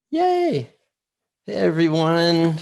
Yay! Hey, everyone.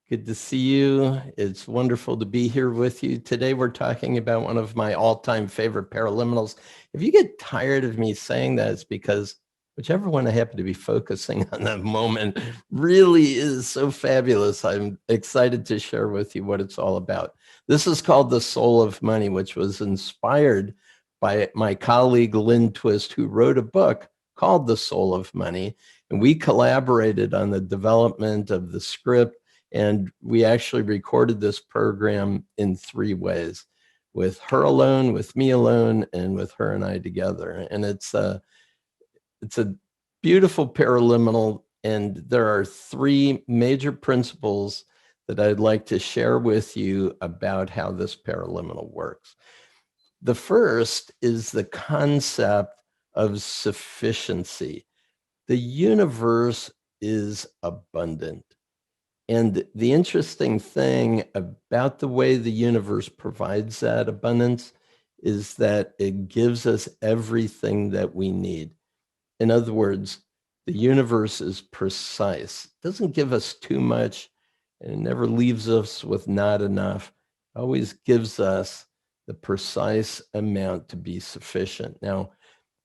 Good to see you. It's wonderful to be here with you. Today, we're talking about one of my all-time favorite paraliminals. If you get tired of me saying that, it's because whichever one I happen to be focusing on that moment really is so fabulous. I'm excited to share with you what it's all about. This is called The Soul of Money, which was inspired by my colleague, Lynn Twist, who wrote a book called The Soul of Money. And we collaborated on the development of the script, and we actually recorded this program in 3 ways: with her alone, with me alone, and with her and I together. And it's a beautiful paraliminal. And there are 3 major principles that I'd like to share with you about how this paraliminal works. The first is the concept of sufficiency. The universe is abundant. And the interesting thing about the way the universe provides that abundance is that it gives us everything that we need. In other words, the universe is precise. It doesn't give us too much, and it never leaves us with not enough. It always gives us the precise amount to be sufficient. Now,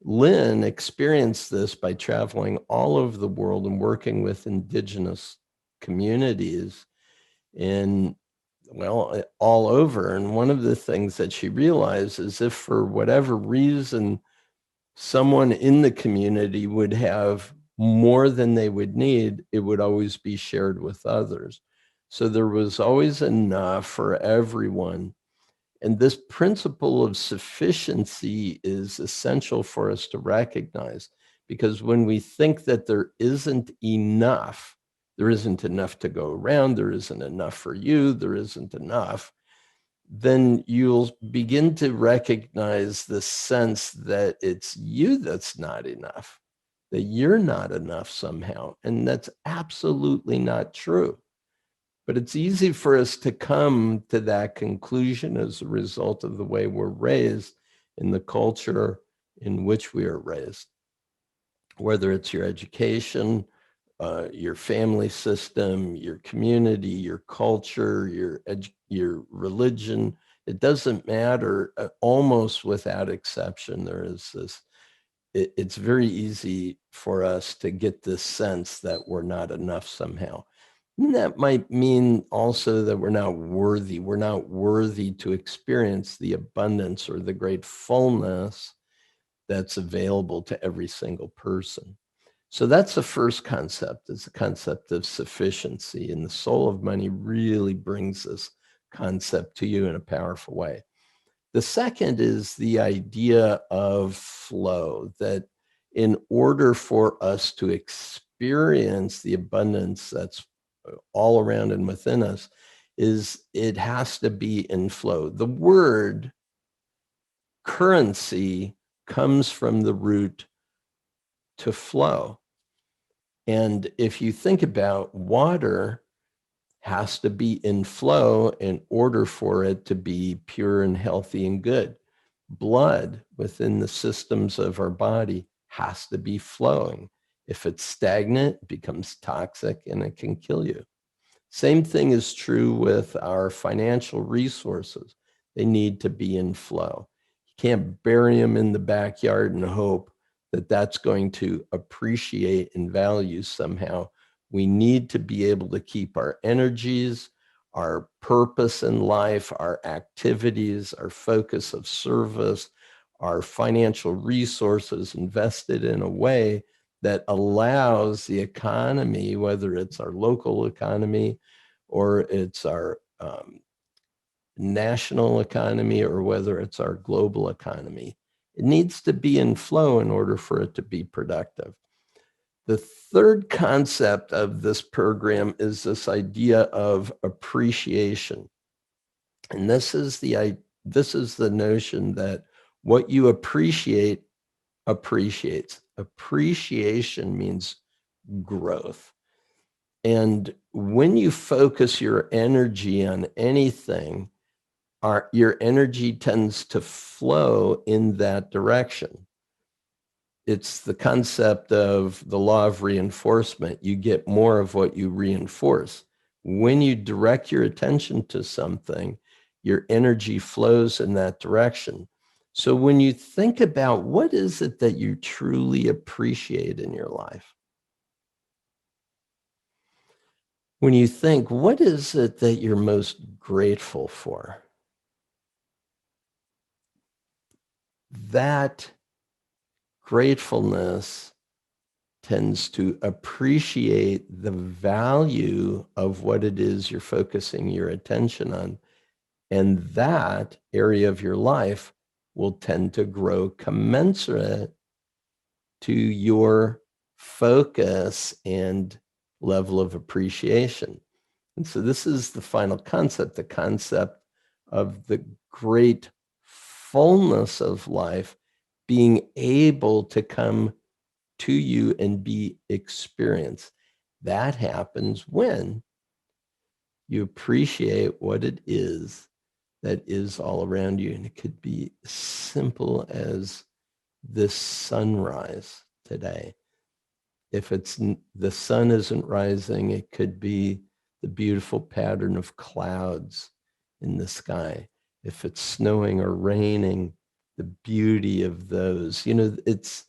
Lynn experienced this by traveling all over the world and working with indigenous communities in, well, all over. And one of the things that she realized is if for whatever reason someone in the community would have more than they would need, it would always be shared with others. So there was always enough for everyone. And this principle of sufficiency is essential for us to recognize, because when we think that there isn't enough to go around, there isn't enough for you, there isn't enough, then you'll begin to recognize the sense that it's you that's not enough, that you're not enough somehow. And that's absolutely not true. But it's easy for us to come to that conclusion as a result of the way we're raised in the culture in which we are raised, whether it's your education, your family system, your community, your culture, your religion. It doesn't matter. Almost without exception, there is this. It's very easy for us to get this sense that we're not enough somehow. And that might mean also that we're not worthy. We're not worthy to experience the abundance or the great fullness that's available to every single person. So that's the first concept, is the concept of sufficiency. And the soul of money really brings this concept to you in a powerful way. The second is the idea of flow, that in order for us to experience the abundance that's all around and within us, is it has to be in flow. The word currency comes from the root to flow. And if you think about water, has to be in flow in order for it to be pure and healthy and good. Blood within the systems of our body has to be flowing. If it's stagnant, it becomes toxic and it can kill you. Same thing is true with our financial resources. They need to be in flow. You can't bury them in the backyard and hope that that's going to appreciate in value somehow. We need to be able to keep our energies, our purpose in life, our activities, our focus of service, our financial resources invested in a way that allows the economy, whether it's our local economy or it's our national economy or whether it's our global economy. It needs to be in flow in order for it to be productive. The third concept of this program is this idea of appreciation. And this is the notion that what you appreciate appreciates. Appreciation means growth. And when you focus your energy on anything, your energy tends to flow in that direction. it's the concept of the law of reinforcement. You get more of what you reinforce. When you direct your attention to something, your energy flows in that direction. So when you think about what is it that you truly appreciate in your life, when you think, what is it that you're most grateful for? That gratefulness tends to appreciate the value of what it is you're focusing your attention on. And that area of your life will tend to grow commensurate to your focus and level of appreciation. And so this is the final concept, the concept of the great fullness of life being able to come to you and be experienced. That happens when you appreciate what it is that is all around you. And it could be simple as this sunrise today. If it's the sun isn't rising, it could be the beautiful pattern of clouds in the sky. If it's snowing or raining, the beauty of those. It's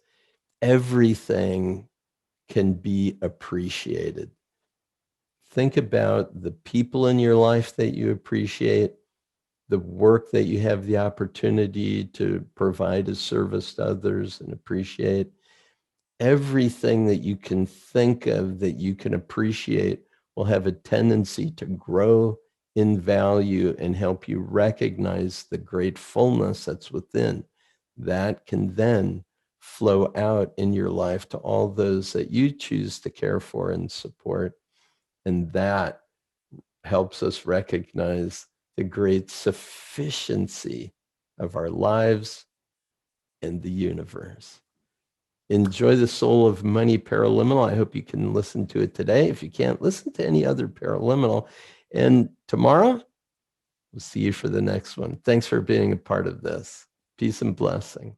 everything can be appreciated. Think about the people in your life that you appreciate, the work that you have the opportunity to provide a service to others and appreciate. Everything that you can think of that you can appreciate will have a tendency to grow in value and help you recognize the great fullness that's within. That can then flow out in your life to all those that you choose to care for and support. And that helps us recognize the great sufficiency of our lives and the universe. Enjoy the Soul of Money Paraliminal. I hope you can listen to it today. If you can't, listen to any other Paraliminal. And tomorrow, we'll see you for the next one. Thanks for being a part of this. Peace and blessings.